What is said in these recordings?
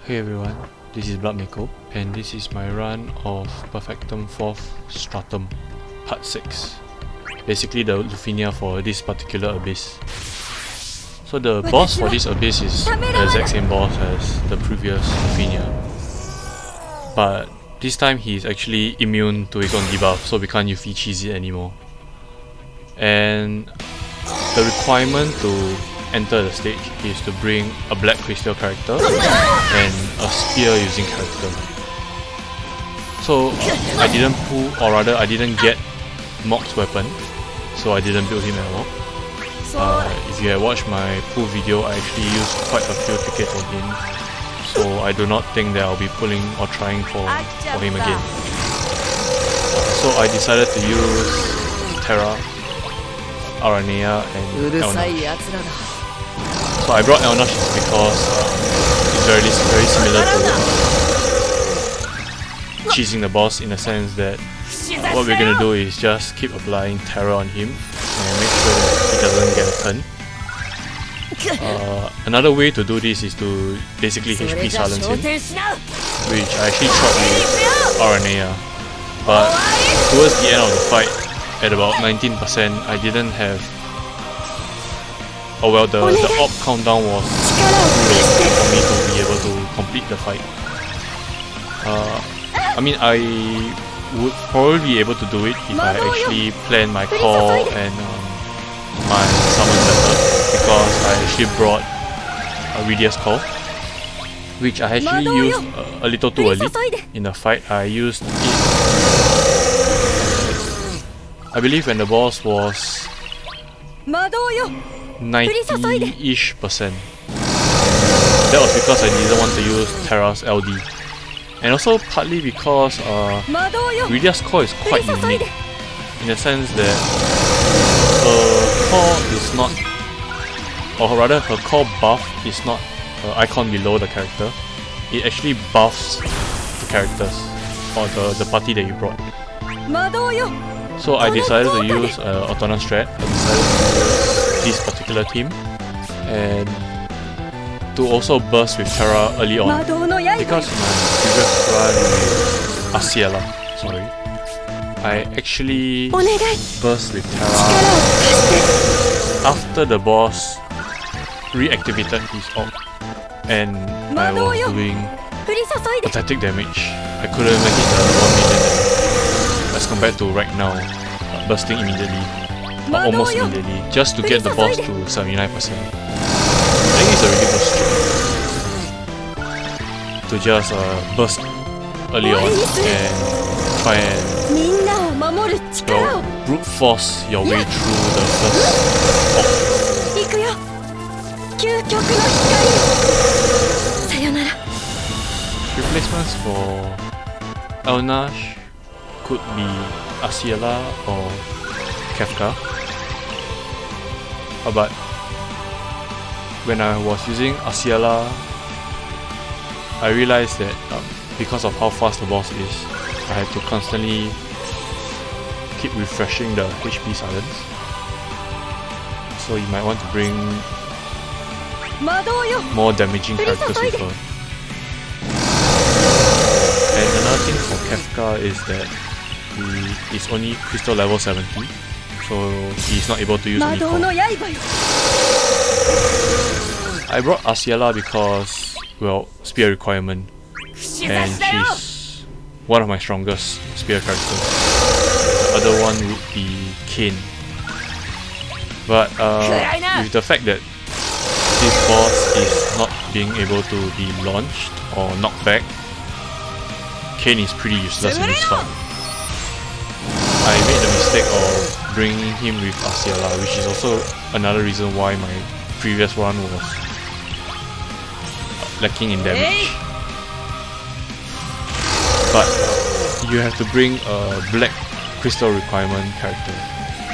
Hey everyone, this is bloodmako, and this is my run of Perfectum 4th Stratum, part 6. Basically the Lufinia for this particular abyss. So the boss for this abyss is the exact same boss as the previous Lufinia, but this time he is actually immune to his own debuff, so we can't use cheese it anymore. And the requirement to enter the stage is to bring a black crystal character and a spear using character. So I didn't pull, or rather I didn't get Mock's weapon, so I didn't build him at all. If you have watched my pull video, I actually used quite a few tickets on him, so I do not think that I'll be pulling or trying for him again. So I decided to use Terra, Aranea and Elnash. So I brought Elnash because it's very similar to cheesing the boss, in the sense that what we're gonna do is just keep applying Terror on him and make sure that he doesn't get a turn. Another way to do this is to basically HP silence him, which I actually tried with Aranea, but towards the end of the fight, at about 19%, I didn't have... Oh well, the op countdown was too low for me to be able to complete the fight. I mean, I would probably be able to do it if I actually plan my call and my summon better, because I actually brought a Radius call, which I actually used a little too early in the fight. I used it, I believe, when the boss was 90-ish%. That was because I didn't want to use Terra's LD, and also partly because Radia's core is quite unique, in the sense that her core is not, or rather her core buff is not her icon below the character. It actually buffs the characters, or the party that you brought. So I decided to use Autonomous Strat. I decided to use this particular team, and to also burst with Terra early on, because in my previous run with Asiela, I actually burst with Terra after the boss reactivated his orb, and I was doing pathetic damage. I couldn't make it the 1 million damage as compared to right now, bursting immediately, or almost immediately, just to get the boss to 79%. I think it's a really good strat to just burst early on and try and brute force your way through the first orb. Replacements for Elnash could be Asiela or Kefka, but when I was using Asiela, I realized that because of how fast the boss is, I had to constantly keep refreshing the HP silence. So you might want to bring more damaging characters with her. And another thing for Kefka is that he is only crystal level 70, so he is not able to use any core. I brought Asiela because, well, spear requirement, and she's one of my strongest spear characters. The other one would be Kane. But with the fact that this boss is not being able to be launched or knocked back, Kane is pretty useless in this fight. I made the mistake of bringing him with Asiela, which is also another reason why my previous run was lacking in damage. But you have to bring a black crystal requirement character,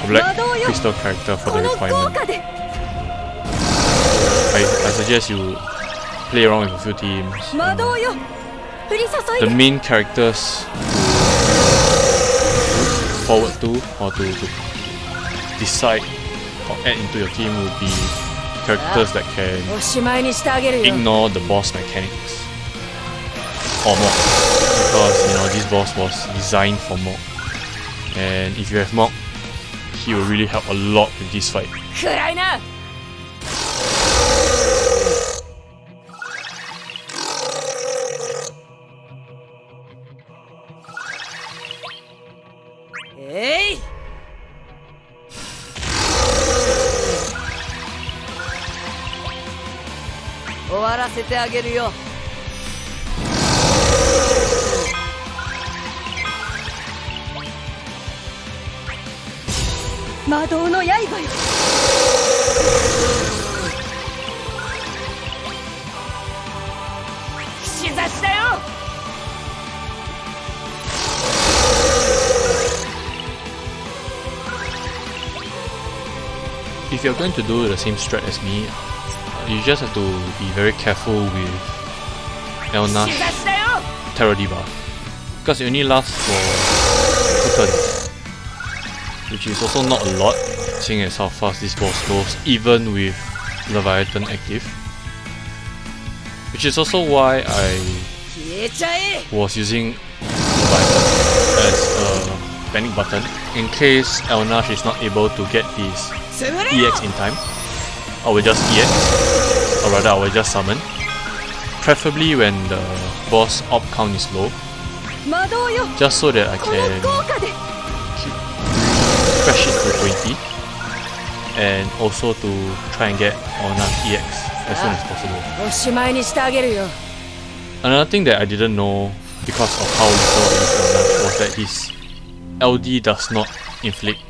a black crystal character for the requirement. I suggest you play around with a few teams. The main characters forward to, or to decide or add into your team, will be characters that can ignore the boss mechanics. or Mog, because you know this boss was designed for Mog, and if you have Mog, he will really help a lot with this fight. Hey! 終わらせてあげるよ。魔導の刃よ。串刺しだよ。 If you're going to do the same strat as me, you just have to be very careful with Elna's Terror debuff, because it only lasts for 2 turns, which is also not a lot, seeing as how fast this boss goes, even with Leviathan active. Which is also why I was using Leviathan as a panic button in case Elnash is not able to get his EX in time. I will just EX, or rather I will just summon, preferably when the boss op count is low, just so that I can crash it to 20 and also to try and get Elna's EX as soon as possible. Another thing that I didn't know because of how little I used Elnash was that his LD does not inflict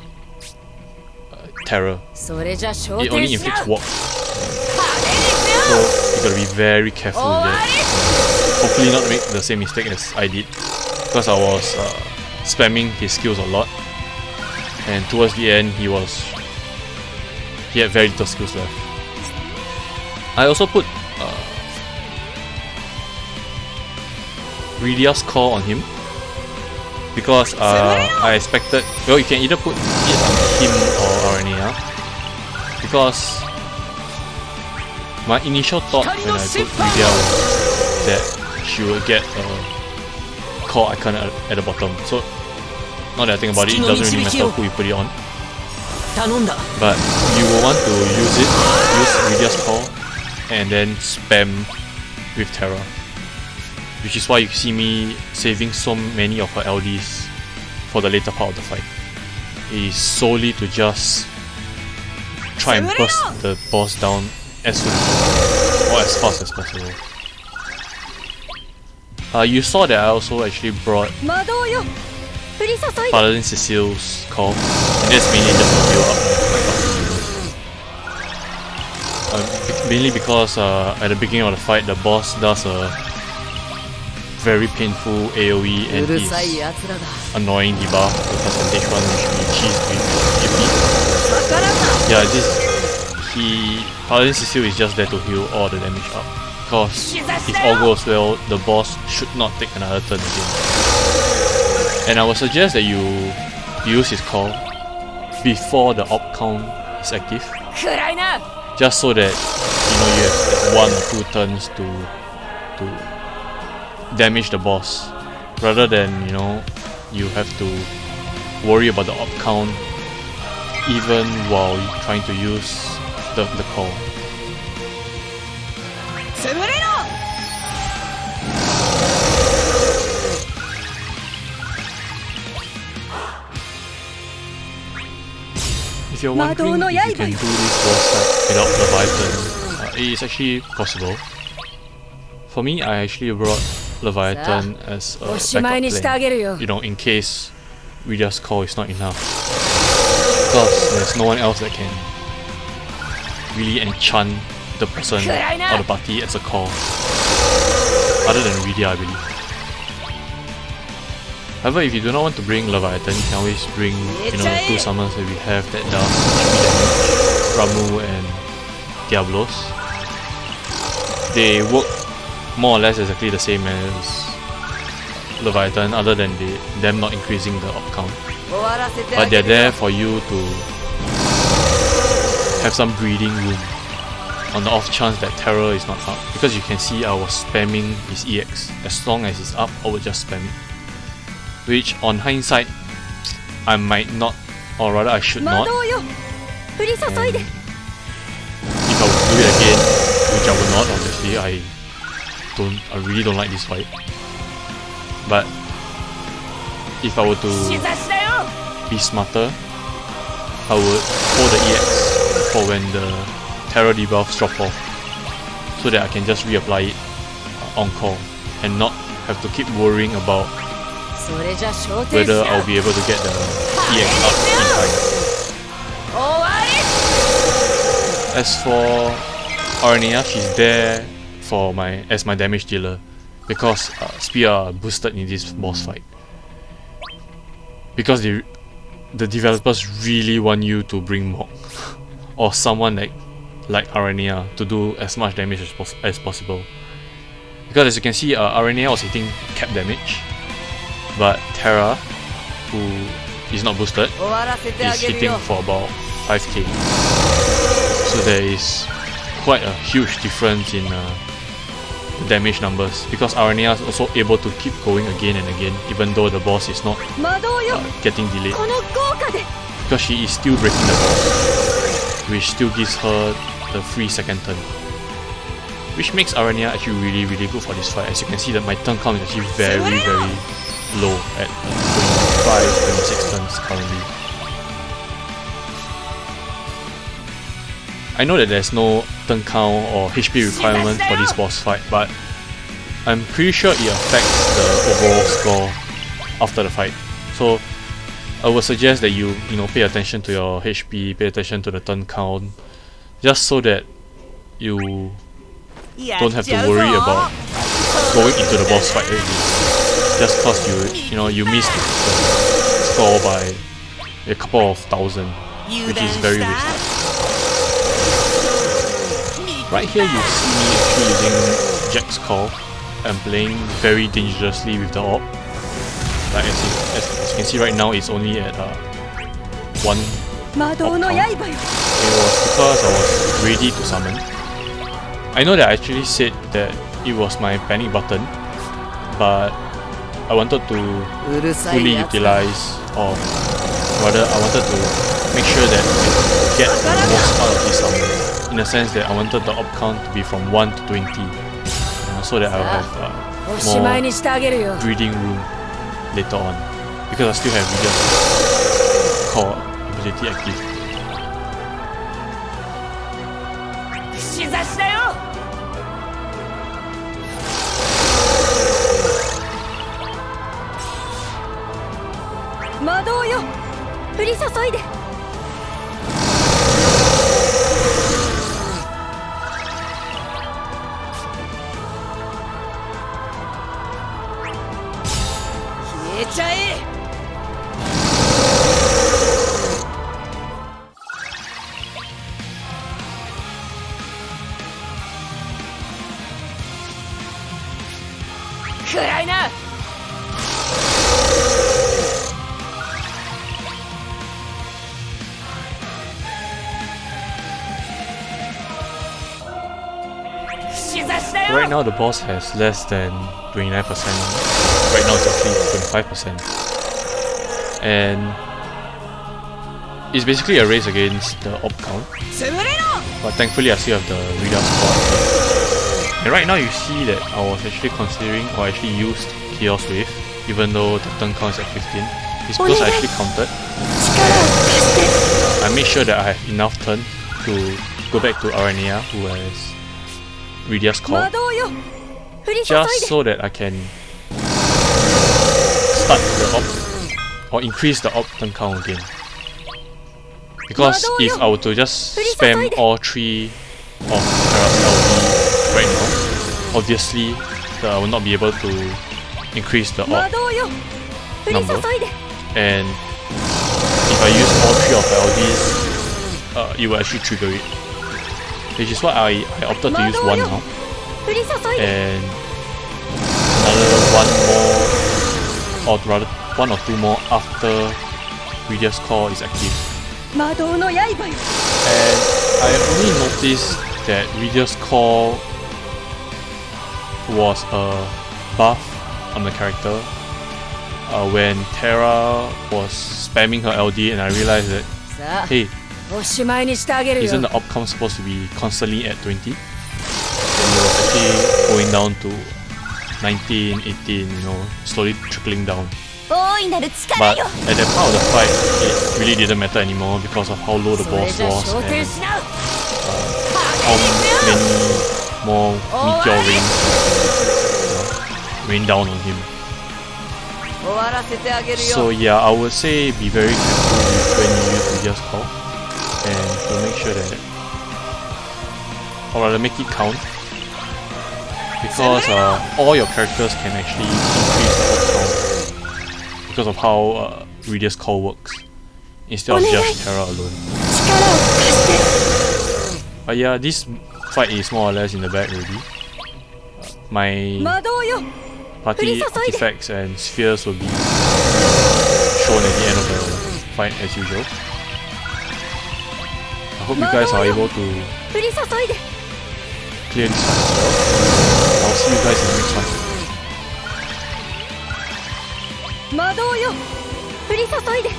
terror. It only inflicts warp. So you gotta be very careful with that. Hopefully not make the same mistake as I did, because I was spamming his skills a lot, and towards the end he had very little skills left. I also put Rydia's Call on him, because I expected, well, you can either put it on him or Aranea, because my initial thought when I put Rydia was that she would get a call icon at the bottom. So now that I think about it, it doesn't really matter who you put it on. But you will want to use Rydia's Call and then spam with Terra, which is why you see me saving so many of her LDs for the later part of the fight. It is solely to just try and burst the boss down as soon as possible, or as fast as possible. You saw that I also actually brought Paladin Cecile's Call, and that's mainly just to build up. Mainly because at the beginning of the fight, the boss does a very painful AoE and his annoying debuff, the percentage one which we cheese with AP. Yeah, Paladin Cecile is just there to heal all the damage up, because if all goes well, the boss should not take another turn again. And I would suggest that you use his call before the op count is active, just so that you have 1 or 2 turns to damage the boss, rather than you have to worry about the op count even while you're trying to use the call. If you're wondering if you can do this boss fight without Leviathan, it is actually possible. For me, I actually brought Leviathan as a backup plan, in case Rydia's Call is not enough, because there's no one else that can really enchant the person or the party as a call, other than Rydia, I believe. However, if you do not want to bring Leviathan, you can always bring the 2 summons that we have that does HP damage, Ramu and Diablos. They work more or less exactly the same as Leviathan, other than them not increasing the op count. But they're there for you to have some breathing room on the off chance that Terror is not up, because you can see I was spamming his EX. As long as it's up, I would just spam it. Which on hindsight, I might not, or rather I should not. And if I would do it again, which I would not, obviously, I really don't like this fight. But if I were to be smarter, I would hold the EX for when the Terror debuffs drop off, so that I can just reapply it on call and not have to keep worrying about whether I'll be able to get the EX up in time. As for Aranea, she's there for as my damage dealer, because spear are boosted in this boss fight. Because the developers really want you to bring Mok or someone like Aranea to do as much damage as possible. Because as you can see, Aranea was hitting cap damage, but Terra, who is not boosted, is hitting for about 5k. So there is quite a huge difference in damage numbers, because Aranea is also able to keep going again and again, even though the boss is not getting delayed, because she is still breaking the boss, which still gives her the free second turn, which makes Aranea actually really good for this fight. As you can see that my turn count is actually very low at 25-26 turns currently. I know that there's no turn count or HP requirement for this boss fight, but I'm pretty sure it affects the overall score after the fight. So I would suggest that you pay attention to your HP, pay attention to the turn count, just so that you don't have to worry about going into the boss fight already, just cause you missed the score by a couple of thousand, which is very wasted. Right here you see me actually using Jack's Call and playing very dangerously with the orb. Like as you can see right now, it's only at 1 orb count. It was because I was ready to summon. I know that I actually said that it was my panic button, but I wanted to fully utilize, or rather I wanted to make sure that I get the most out of this summon. In the sense that I wanted the orb count to be from 1 to 20, so that I'll have more breathing room later on, because I still have Reader's Core ability active. Right now the boss has less than 29%, right now it's actually 25%, and it's basically a race against the orb count, but thankfully I still have the Reader's Core. And right now you see that I was actually considering, or actually used Chaos Wave, even though the turn count is at 15. It's because I actually counted, and I made sure that I have enough turn to go back to Aranea, who has Reader's Core, just so that I can start the orb, or increase the orb turn count again. Because if I were to just spam all 3 of Terra's LB right now, obviously I will not be able to increase the orb number, and if I use all 3 of the LBs, it will actually trigger it, which is why I opted to use 1 now, and another 1 more, or rather 1 or 2 more after Reader's Core is active. And I only noticed that Radius Core was a buff on the character when Terra was spamming her LD, and I realized that, hey, isn't the outcome supposed to be constantly at 20? And it was actually going down to 19, 18, you know, slowly trickling down. But at that part of the fight, it really didn't matter anymore because of how low the boss was and how many more meteor rain down on him. So yeah, I would say be very careful with when you use Radius Core, and to make sure that, or rather make it count, because all your characters can actually increase the count because of how Radius Core works, instead of just Terra alone. But yeah, this fight is more or less in the bag already. My party artifacts and spheres will be shown at the end of the fight as usual. I hope you guys are able to clear this one as well. I'll see you guys in the next one. 魔導よ降り注いで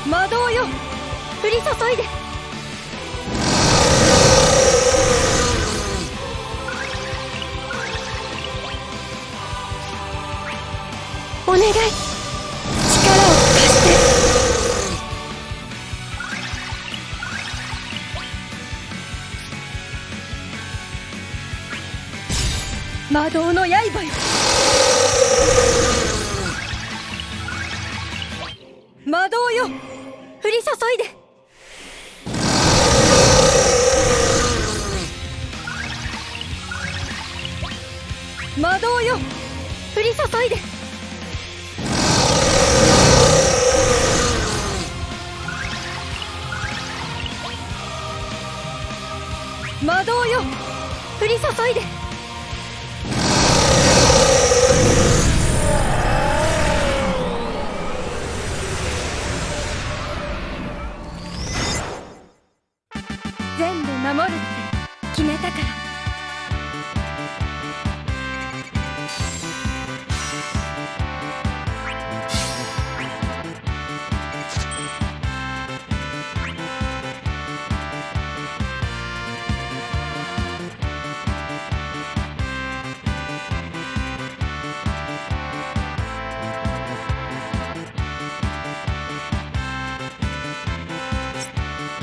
魔導よ降り注いでお願い力を貸して魔導の刃よ魔導よ降り注いで魔導よ降り注いで魔導よ降り注いで